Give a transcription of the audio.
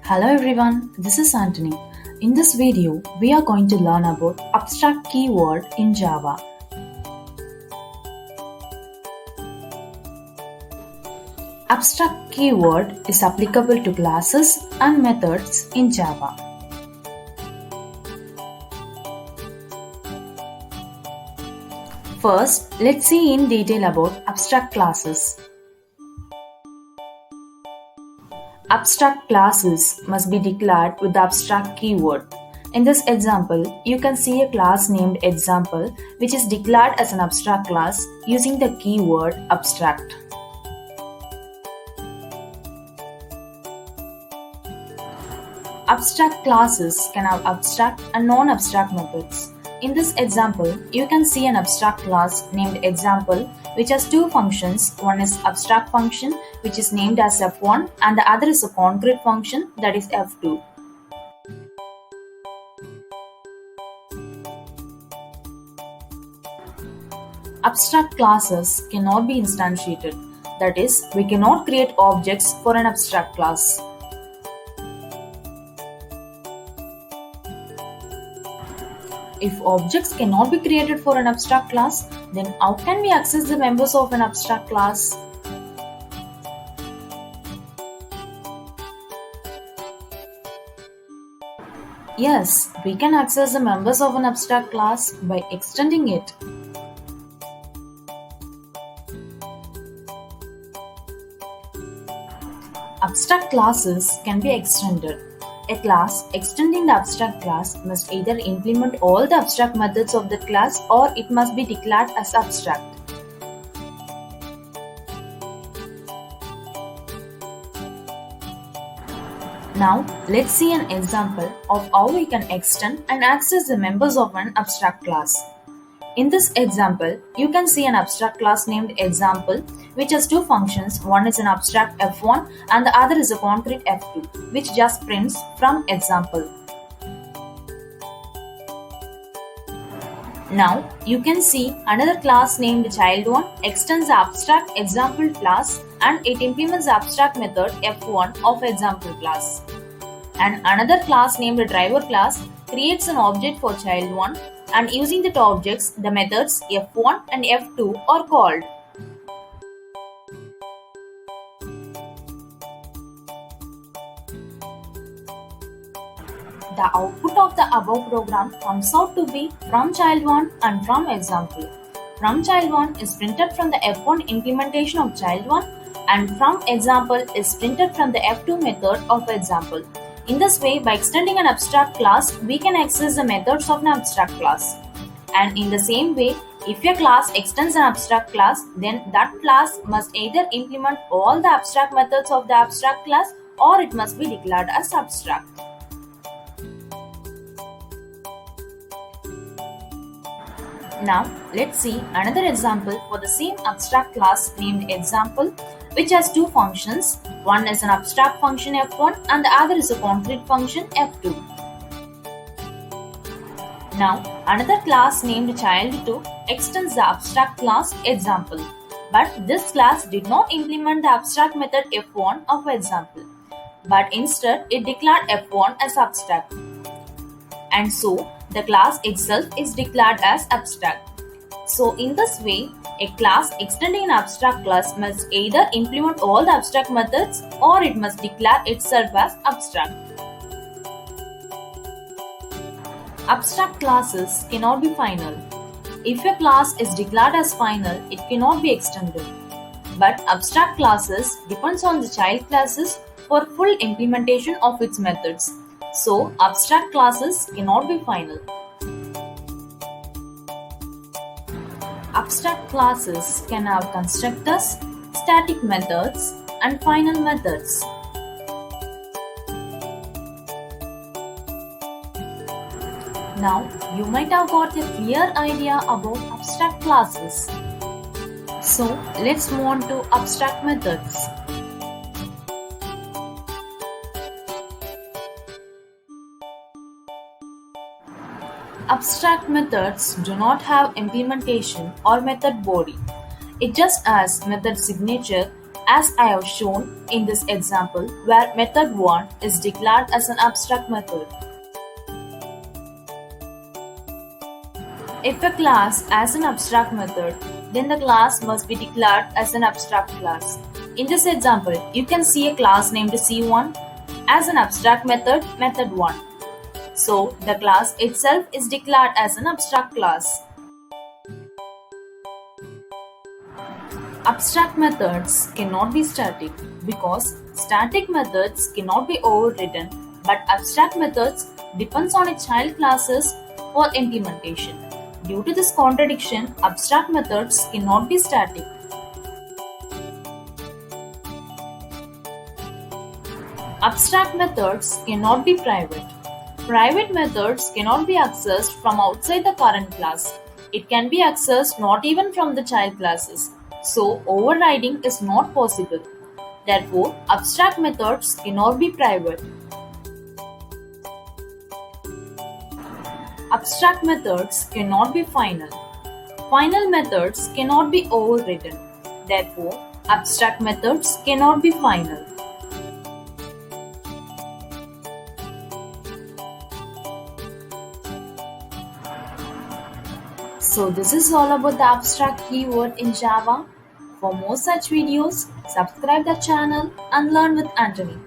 Hello everyone, this is Anthony. In this video, we are going to learn about abstract keyword in Java. Abstract keyword is applicable to classes and methods in Java. First, let's see in detail about abstract classes. Abstract classes must be declared with the abstract keyword. In this example, you can see a class named example which is declared as an abstract class using the keyword abstract. Abstract classes can have abstract and non-abstract methods. In this example, you can see an abstract class named example which has two functions. One is abstract function which is named as f1 and the other is a concrete function that is f2. Abstract classes cannot be instantiated. That is, we cannot create objects for an abstract class. If objects cannot be created for an abstract class, then how can we access the members of an abstract class? Yes, we can access the members of an abstract class by extending it. Abstract classes can be extended. A class extending the abstract class must either implement all the abstract methods of that class or it must be declared as abstract. Now, let's see an example of how we can extend and access the members of an abstract class. In this example, you can see an abstract class named example which has two functions. One is an abstract f1 and the other is a concrete f2 which just prints from example. Now, you can see another class named child1 extends the abstract example class and it implements the abstract method f1 of example class. And another class named driver class creates an object for child1 and using that objects, the methods f1 and f2 are called. The output of the above program comes out to be from child1 and from example. From child1 is printed from the f1 implementation of child1 and from example is printed from the f2 method of example. In this way, by extending an abstract class, we can access the methods of an abstract class. And in the same way, if a class extends an abstract class, then that class must either implement all the abstract methods of the abstract class or it must be declared as abstract. Now, let's see another example for the same abstract class named example which has two functions. One is an abstract function f1 and the other is a concrete function f2. Now, another class named child2 extends the abstract class example. But this class did not implement the abstract method f1 of example. But instead, it declared f1 as abstract. And so, the class itself is declared as abstract. So, in this way, a class extending an abstract class must either implement all the abstract methods or it must declare itself as abstract. Abstract classes cannot be final. If a class is declared as final, it cannot be extended. But abstract classes depends on the child classes for full implementation of its methods. So, abstract classes cannot be final. Abstract classes can have constructors, static methods, and final methods. Now, you might have got a clear idea about abstract classes. So, let's move on to abstract methods. Abstract methods do not have implementation or method body. It just has method signature as I have shown in this example where method 1 is declared as an abstract method. If a class has an abstract method, then the class must be declared as an abstract class. In this example, you can see a class named C1 as an abstract method, method 1. So, the class itself is declared as an abstract class. Abstract methods cannot be static because static methods cannot be overridden, but abstract methods depends on its child classes for implementation. Due to this contradiction, abstract methods cannot be static. Abstract methods cannot be private. Private methods cannot be accessed from outside the current class. It can be accessed not even from the child classes. So, overriding is not possible. Therefore, abstract methods cannot be private. Abstract methods cannot be final. Final methods cannot be overridden. Therefore, abstract methods cannot be final. So this is all about the abstract keyword in Java. For more such videos, subscribe the channel and learn with Anthony.